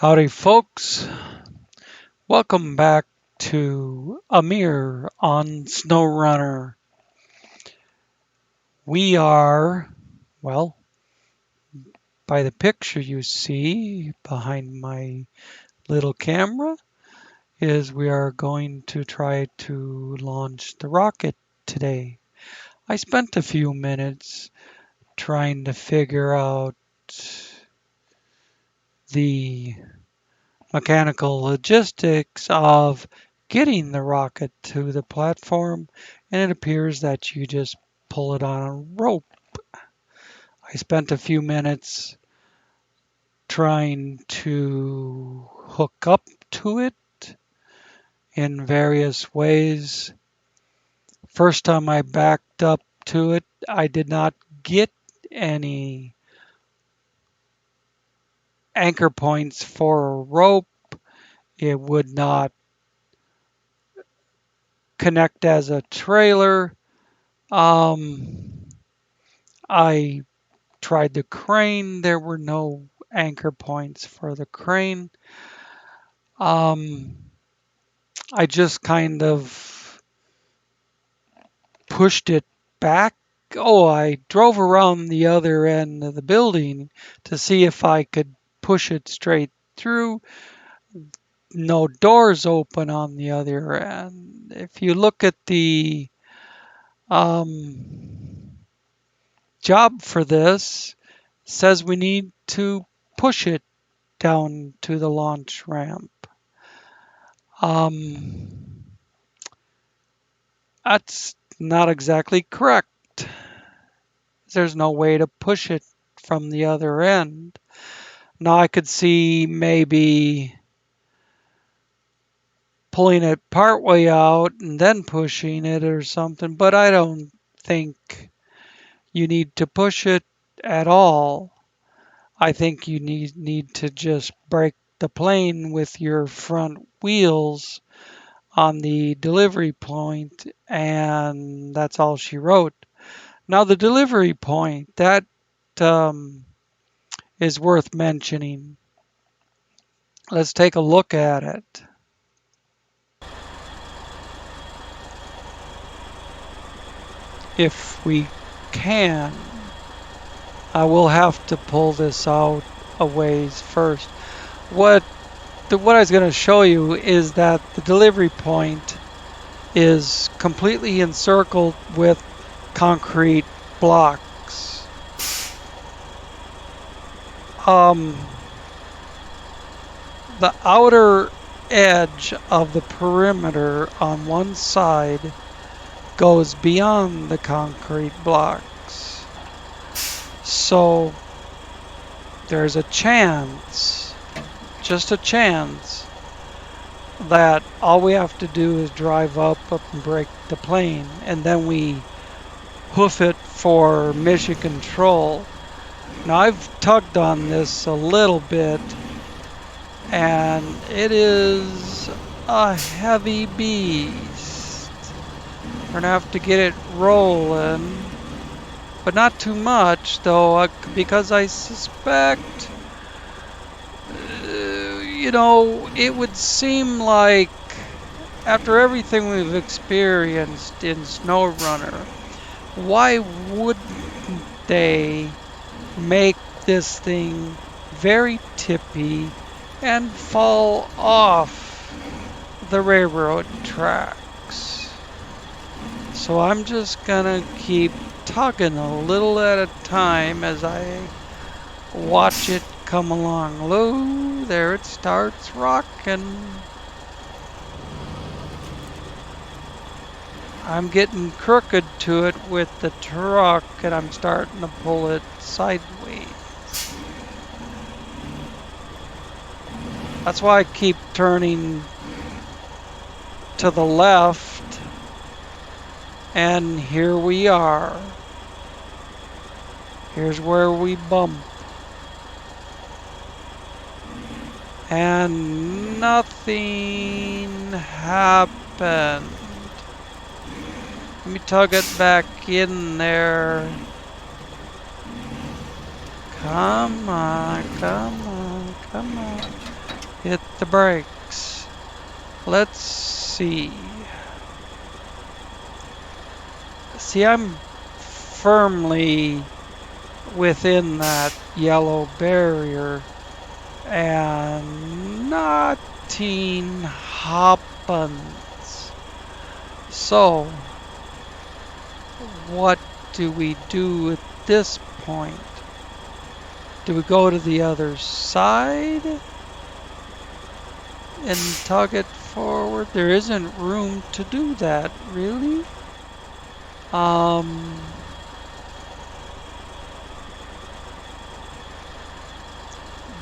Howdy folks, welcome back to Amur on SnowRunner. We are, well, by the picture you see behind my little camera, is we are going to try to launch the rocket today. I spent a few minutes trying to figure out the mechanical logistics of getting the rocket to the platform, and it appears that you just pull it on a rope. I spent a few minutes trying to hook up to it in various ways. First time I backed up to it, I did not get any anchor points for a rope. It would not connect as a trailer. I tried the crane. There were no anchor points for the crane. I just kind of pushed it back. Oh, I drove around the other end of the building to see if I could push it straight through. No doors open on the other end. If you look at the job for this, it says we need to push it down to the launch ramp. That's not exactly correct. There's no way to push it from the other end. Now I could see maybe pulling it partway out and then pushing it or something, but I don't think you need to push it at all. I think you need to just brake the plane with your front wheels on the delivery point, and that's all she wrote. Now the delivery point, that is worth mentioning. Let's take a look at it. If we can, I will have to pull this out a ways first. What I was going to show you is that the delivery point is completely encircled with concrete blocks. The outer edge of the perimeter on one side goes beyond the concrete blocks. So there's a chance, just a chance, that all we have to do is drive up and brake the plane, and then we hoof it for mission control. Now I've tugged on this a little bit, and it is a heavy beast. We're gonna have to get it rolling, but not too much though, because I suspect, it would seem like after everything we've experienced in SnowRunner, why wouldn't they make this thing very tippy and fall off the railroad tracks? So I'm just gonna keep tugging a little at a time as I watch it come along. Hello, there it starts rocking. I'm getting crooked to it with the truck, and I'm starting to pull it sideways. That's why I keep turning to the left, and here we are. Here's where we bump. And nothing happened. Let me tug it back in there. Come on, come on, come on. Hit the brakes. Let's see. See, I'm firmly within that yellow barrier and nothing happens. So, what do we do at this point? Do we go to the other side and tug it forward? There isn't room to do that, really.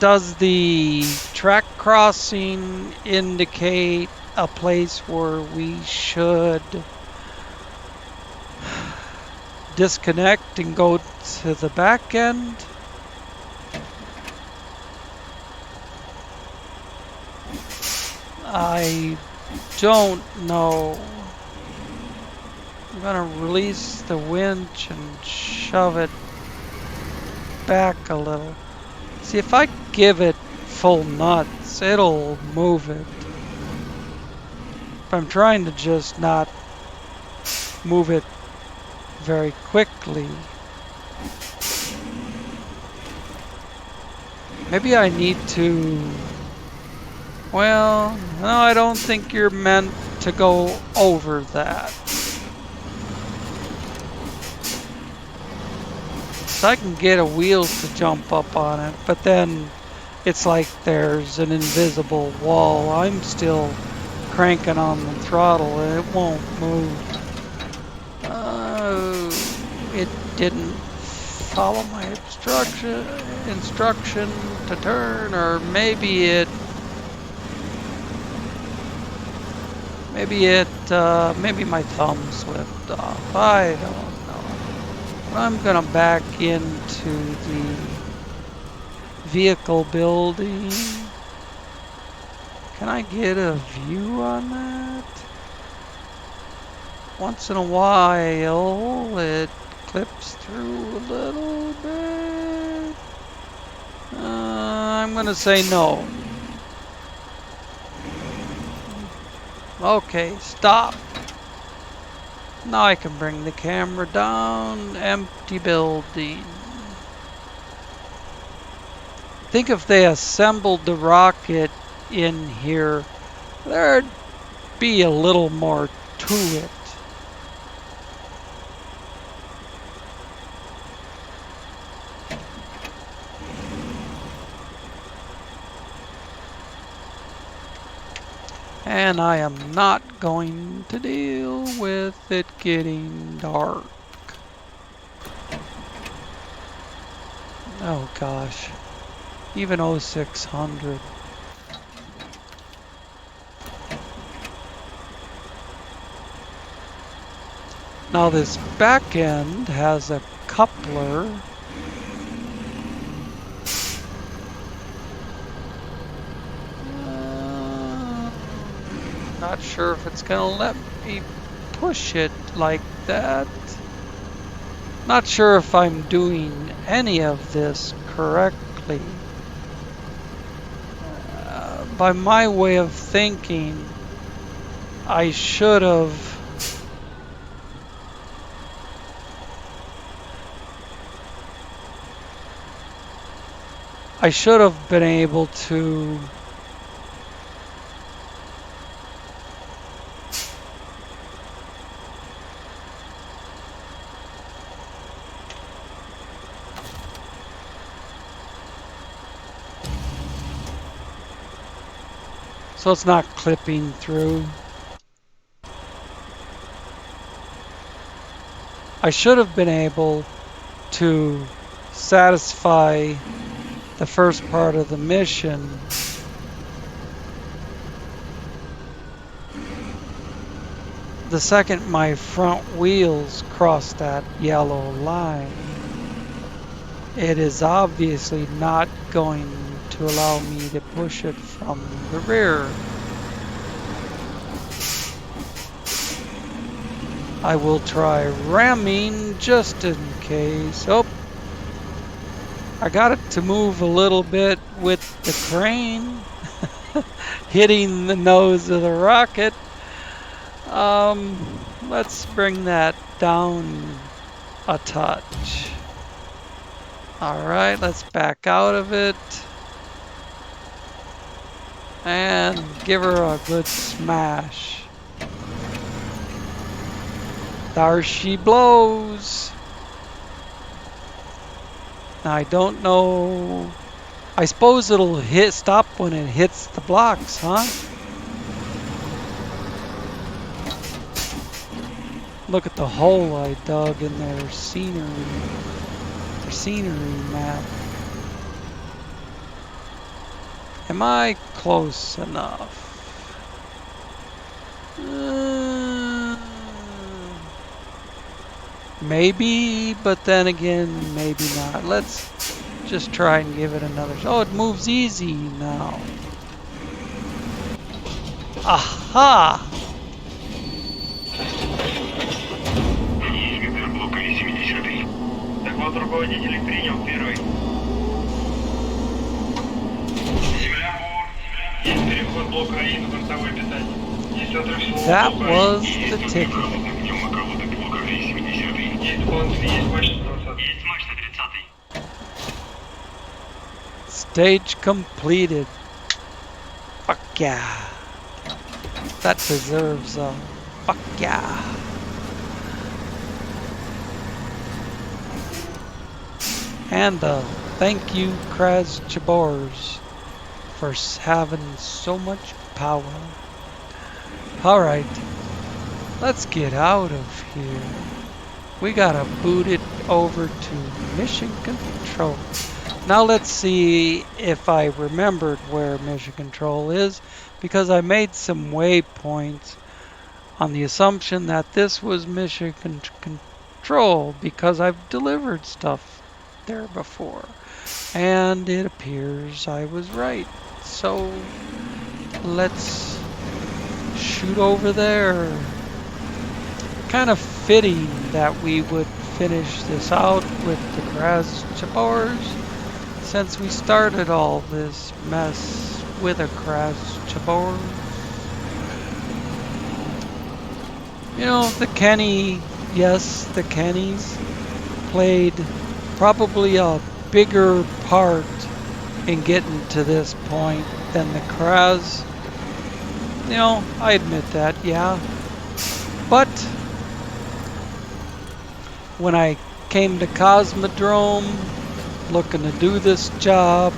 Does the track crossing indicate a place where we should disconnect and go to the back end? I don't know. I'm gonna release the winch and shove it back a little. See, if I give it full nuts, it'll move it. If I'm trying to just not move it very quickly, maybe I need to... Well, no, I don't think you're meant to go over that. So I can get a wheel to jump up on it, but then it's like there's an invisible wall. I'm still cranking on the throttle and it won't move. It didn't follow my instruction to turn, or maybe maybe my thumb slipped off. I don't know. But I'm gonna back into the vehicle building. Can I get a view on that? Once in a while, it clips through a little bit. I'm gonna say no. Okay, stop. Now I can bring the camera down. Empty building. Think if they assembled the rocket in here, there'd be a little more to it. And I am not going to deal with it getting dark. Oh gosh. Even 0600. Now this back end has a coupler. Not sure if it's gonna let me push it like that. Not sure if I'm doing any of this correctly. By my way of thinking, I should have been able to so it's not clipping through. I should have been able to satisfy the first part of the mission the second my front wheels cross that yellow line. It is obviously not going to allow me to push it from the rear. I will try ramming just in case. Oh, I got it to move a little bit with the crane. hitting the nose of the rocket. Let's bring that down a touch. All right, let's back out of it. And give her a good smash. There she blows. Now I don't know. I suppose it'll stop when it hits the blocks, huh? Look at the hole I dug in their scenery map. Am I close enough? Maybe, but then again, maybe not. Let's just try and give it another. Oh, it moves easy now. Aha! Доклад руководителей принял первый. Земля Амур. Есть переход блока АИ на бортовой питание. Есть отрыв силового That блока was АИ. the ticket. Есть план, есть мачта 20. Есть мачта 30. Stage completed. Fuck yeah. That deserves a fuck yeah. And thank you, Kraz Chabors, for having so much power. Alright, let's get out of here. We gotta boot it over to Mission Control. Now let's see if I remembered where Mission Control is, because I made some waypoints on the assumption that this was Mission Control, because I've delivered stuff there before. And it appears I was right. So let's shoot over there. Kind of fitting that we would finish this out with the Kraz Chabors, since we started all this mess with a Kraz Chabor. You know, the Kenny, yes, the Kennys played probably a bigger part in getting to this point than the Kraz. You know, I admit that, yeah. But when I came to Cosmodrome looking to do this job,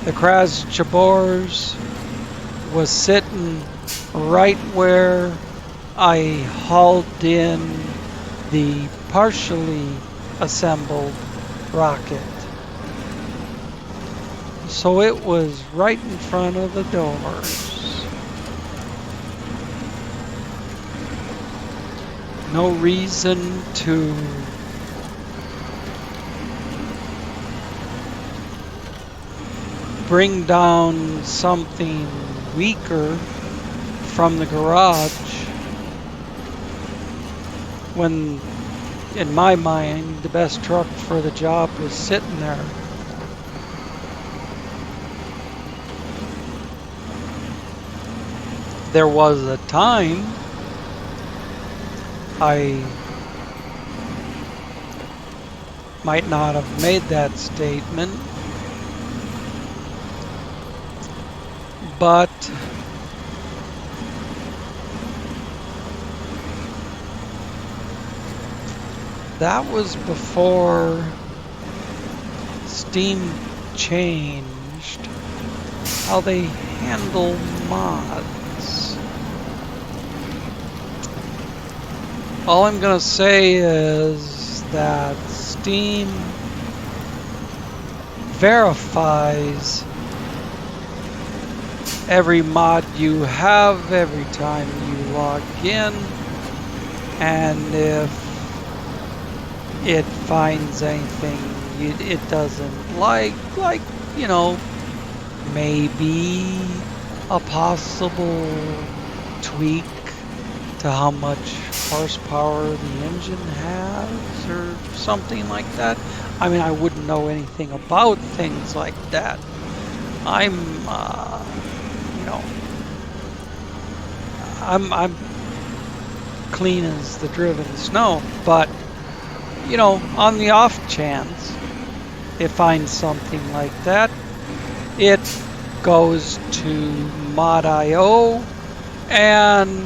the Kraz Chabors was sitting right where I hauled in the partially assembled rocket. So it was right in front of the doors. No reason to bring down something weaker from the garage when, in my mind, the best truck for the job was sitting there. There was a time I might not have made that statement, but that was before Steam changed how they handle mods. All I'm gonna say is that Steam verifies every mod you have every time you log in, and if it finds anything it doesn't like, you know, maybe a possible tweak to how much horsepower the engine has or something like that. I mean, I wouldn't know anything about things like that. I'm, you know, I'm clean as the driven snow, but you know, on the off chance it finds something like that, it goes to mod.io and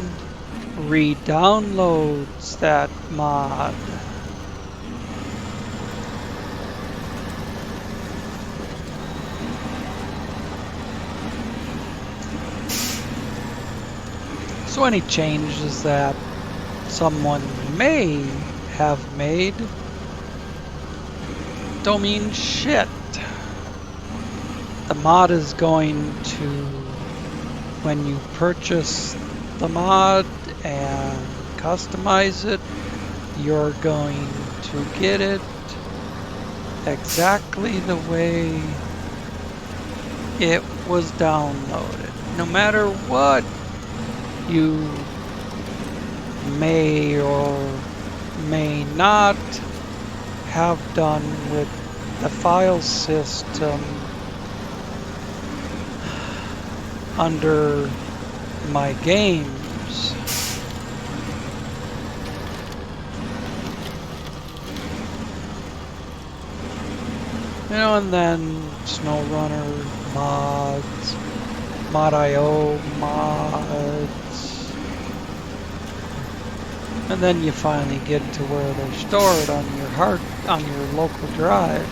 re-downloads that mod. So any changes that someone may have made don't mean shit. The mod is going to, when you purchase the mod and customize it, you're going to get it exactly the way it was downloaded. No matter what you may or may not have done with the file system under my games. You know, and then SnowRunner mods, mod.io mods, and then you finally get to where they're stored on your local drive.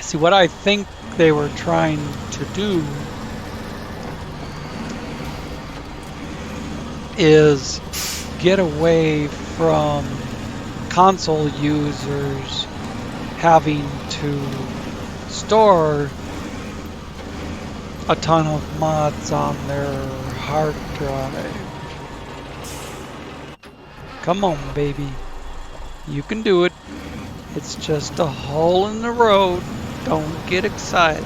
See, what I think they were trying to do is get away from console users having to store a ton of mods on their hard drive. Come on, baby. You can do it. It's just a hole in the road. Don't get excited.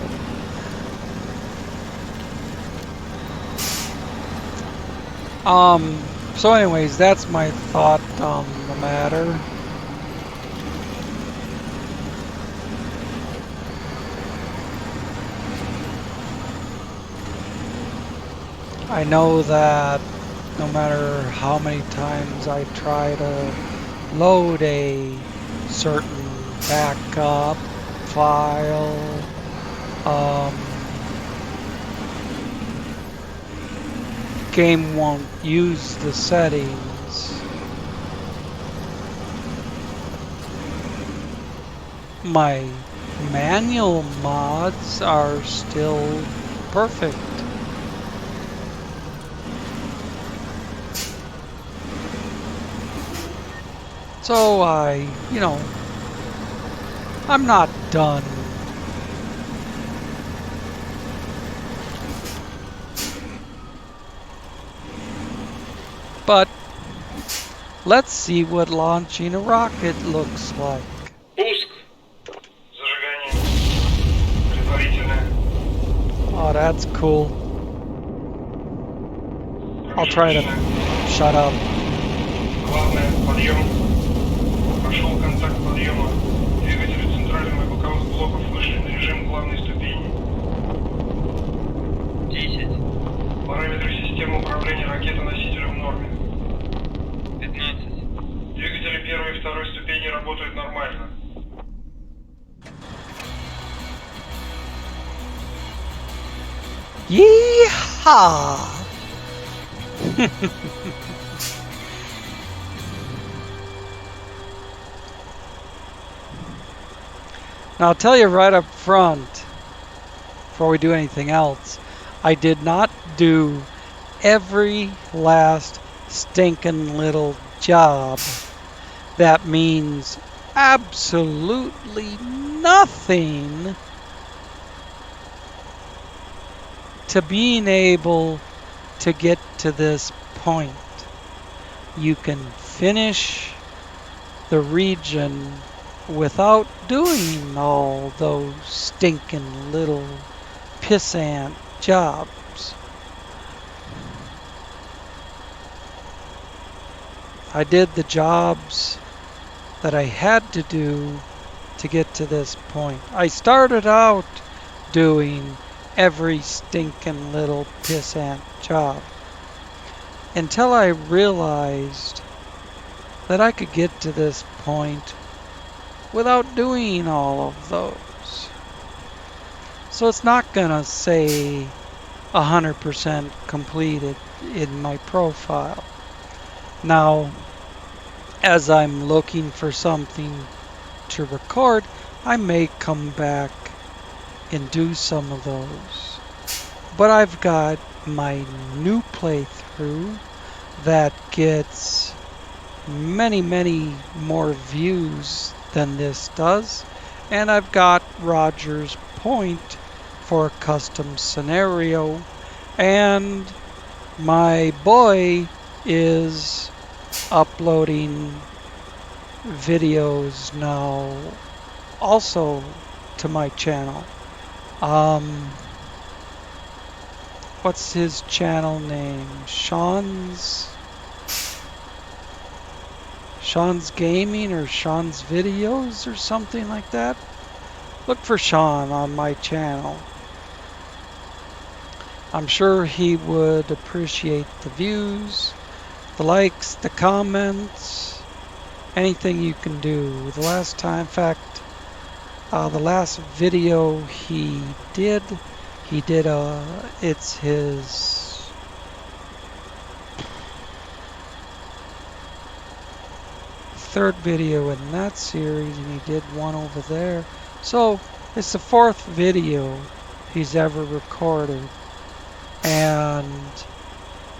So anyways, that's my thought on the matter. I know that no matter how many times I try to load a certain backup file, game won't use the settings. My manual mods are still perfect. So I'm not done. But let's see what launching a rocket looks like. Пуск. Зажигание. Предварительное. Oh, that's cool. I'll try to shut up. Главное, подъем. Пошел контакт подъема. Двигатели центрального и боковых блоков вышли на режим главной ступени. 10. Параметры системы управления ракетоносителем в норме. 15. Двигатели первой и второй ступени работают нормально. Yeehaw! Now, I'll tell you right up front, before we do anything else, I did not do every last stinking little job that means absolutely nothing to being able to get to this point. You can finish the region without doing all those stinking little pissant jobs. I did the jobs that I had to do to get to this point. I started out doing every stinking little pissant job until I realized that I could get to this point without doing all of those. So it's not gonna say 100% completed in my profile. Now, as I'm looking for something to record, I may come back and do some of those. But I've got my new playthrough that gets many, many more views than this does. And I've got Roger's point for a custom scenario. And my boy is uploading videos now also to my channel. Um, what's his channel name? Sean's Gaming or Sean's Videos or something like that. Look for Sean on my channel. I'm sure he would appreciate the views, the likes, the comments, anything you can do. The last time, in fact, the last video it's his third video in that series, and he did one over there. So it's the fourth video he's ever recorded, and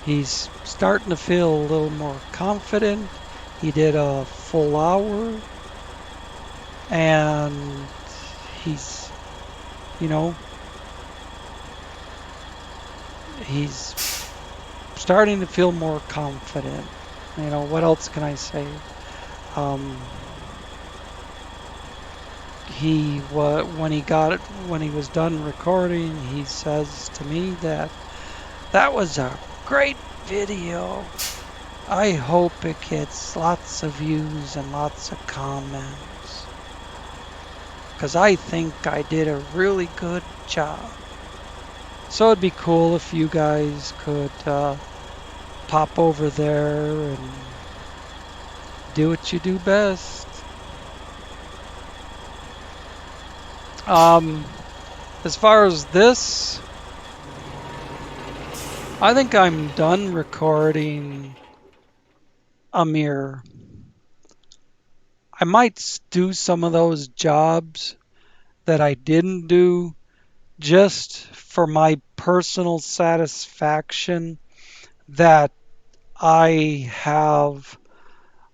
he's starting to feel a little more confident. He did a full hour, and he's, you know, he's starting to feel more confident. You know, what else can I say? Um, when he was done recording, he says to me that that was a great video. I hope it gets lots of views and lots of comments, because I think I did a really good job. So it'd be cool if you guys could pop over there and do what you do best. As far as this, I think I'm done recording Amur. I might do some of those jobs that I didn't do just for my personal satisfaction that I have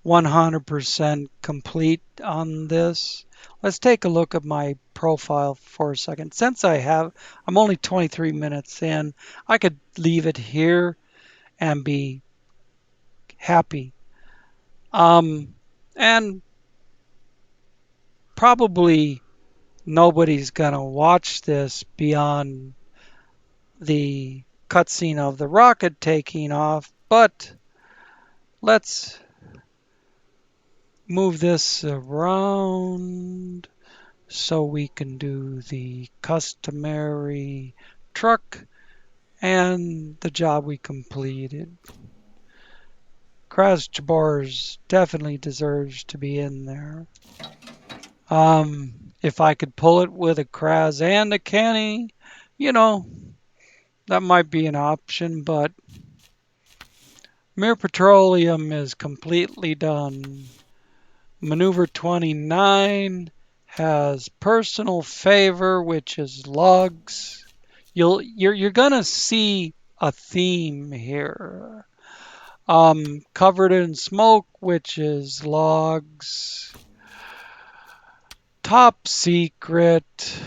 100% complete on this. Let's take a look at my profile for a second. Since I'm only 23 minutes in, I could leave it here and be happy. And probably nobody's gonna watch this beyond the cutscene of the rocket taking off, but let's move this around so we can do the customary truck and the job we completed. Kraz Jabars definitely deserves to be in there. If I could pull it with a Kraz and a Kenny, you know, that might be an option, but Mir Petroleum is completely done. Maneuver 29 has personal favor, which is logs. You're gonna see a theme here. Covered in smoke, which is logs. Top secret,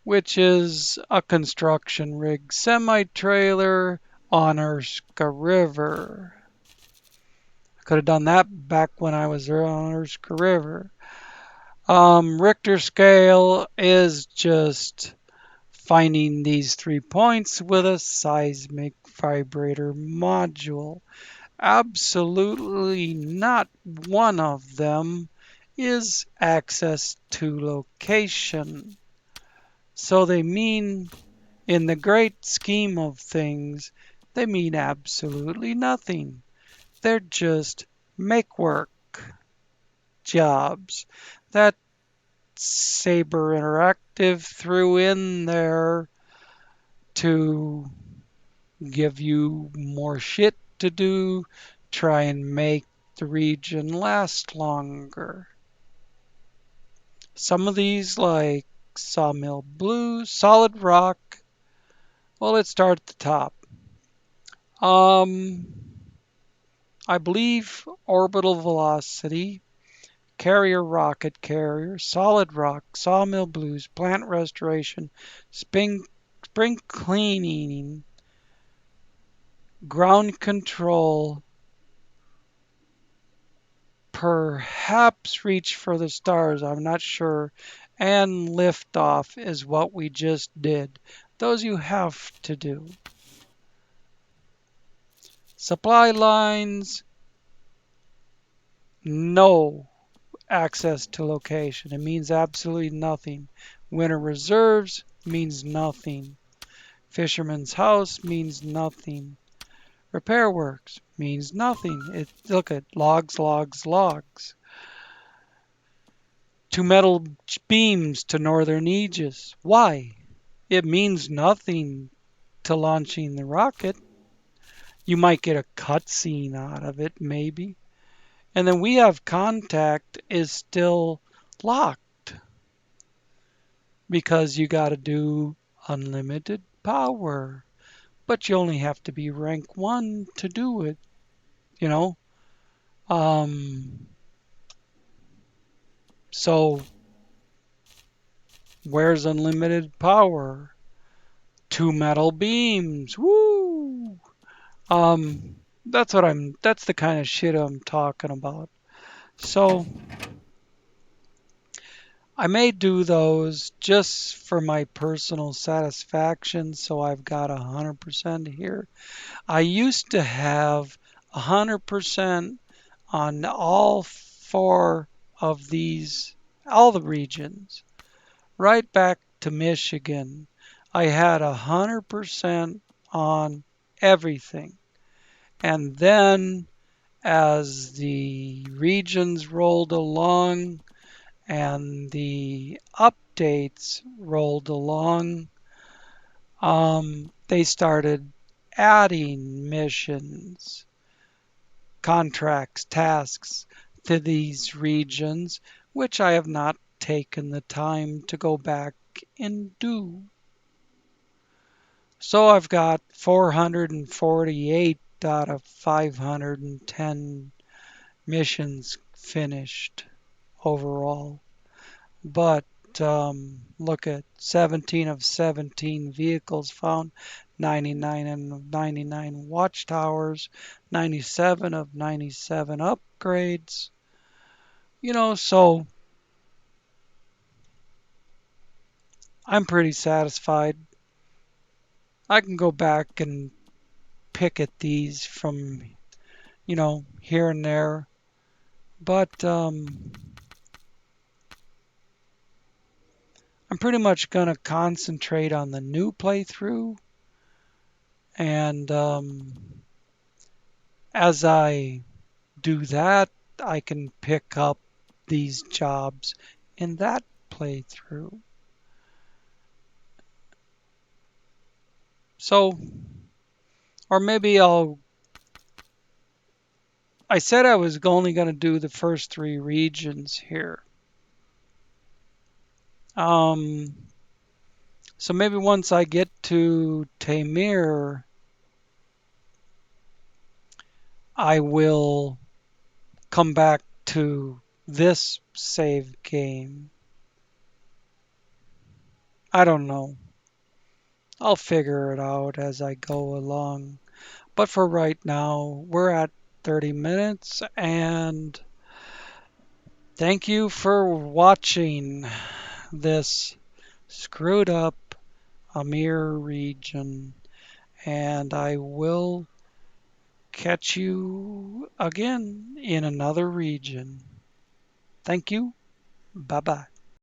which is a construction rig. Semi-trailer on Erska River. I could have done that back when I was there on Erska River. Richter scale is just finding these 3 points with a seismic vibrator module. Absolutely not one of them is access to location. So they mean, in the great scheme of things, they mean absolutely nothing. They're just make work jobs that Saber Interactive threw in there to give you more shit to do, try and make the region last longer. Some of these, like Sawmill Blue, Solid Rock, well, let's start at the top. Um, I believe Orbital Velocity, Carrier Rocket Carrier, Solid Rock, Sawmill Blues, Plant Restoration, Spring Cleaning, Ground Control, perhaps Reach for the Stars, I'm not sure, and Liftoff is what we just did. Those you have to do. Supply lines, no access to location. It means absolutely nothing. Winter reserves means nothing. Fisherman's house means nothing. Repair works means nothing. Look at logs, logs, logs. Two metal beams to northern Aegis. Why? It means nothing to launching the rocket. You might get a cutscene out of it, maybe. And then we have contact is still locked because you got to do unlimited power. But you only have to be rank 1 to do it, you know? Um, so where's unlimited power? Two metal beams. Woo! That's the kind of shit I'm talking about. So I may do those just for my personal satisfaction, so I've got 100% here. I used to have 100% on all four of these, all the regions, right back to Michigan. I had 100% on everything. And then as the regions rolled along and the updates rolled along, they started adding missions, contracts, tasks to these regions, which I have not taken the time to go back and do. So I've got 448 out of 510 missions finished overall. But look at 17 of 17 vehicles found, 99 of 99 watchtowers, 97 of 97 upgrades. So I'm pretty satisfied. I can go back and pick at these from, here and there. But I'm pretty much going to concentrate on the new playthrough. And as I do that, I can pick up these jobs in that playthrough. So, or maybe I said I was only going to do the first three regions here. Um, so maybe once I get to Tamir, I will come back to this save game. I don't know. I'll figure it out as I go along. But for right now, we're at 30 minutes, and thank you for watching this screwed up Amur region. And I will catch you again in another region. Thank you. Bye bye.